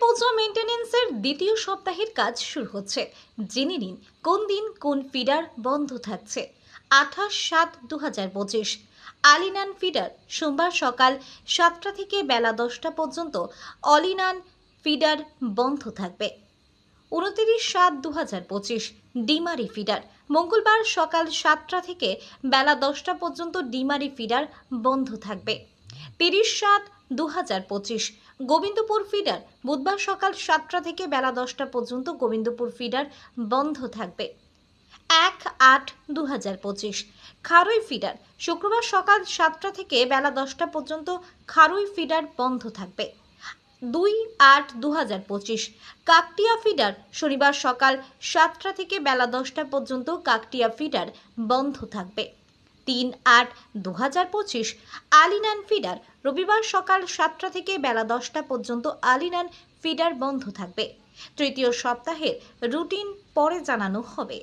পুজো মেইনটেনেন্সের দ্বিতীয় সপ্তাহের কাজ শুরু হচ্ছে। জেনে নিন কোন দিন কোন ফিডার বন্ধ থাকছে। 28/7/2025 আলিনান ফিডার সোমবার সকাল 7টা থেকে বেলা 10টা পর্যন্ত অলিনান ফিডার বন্ধ থাকবে। 29/7/2025 ডিমারি ফিডার মঙ্গলবার সকাল 7টা থেকে বেলা 10টা পর্যন্ত ডিমারি ফিডার বন্ধ থাকবে। 30/7/2025 গোবিন্দপুর ফিডার বুধবার সকাল 7টা থেকে বেলা 10টা পর্যন্ত গোবিন্দপুর ফিডার বন্ধ থাকবে। 1/8/2025 খারুই ফিডার শুক্রবার সকাল 7টা থেকে বেলা 10টা পর্যন্ত খারুই ফিডার বন্ধ থাকবে। 2/8/2025 কাকটিয়া ফিডার শনিবার সকাল 7টা থেকে বেলা 10টা পর্যন্ত কাকটিয়া ফিডার বন্ধ থাকবে। 3/8/2025 আলিনান ফিডার রবিবার সকাল 7টা থেকে বেলা 10টা পর্যন্ত আলিনান ফিডার বন্ধ থাকবে। তৃতীয় সপ্তাহের রুটিন পরে জানানো হবে।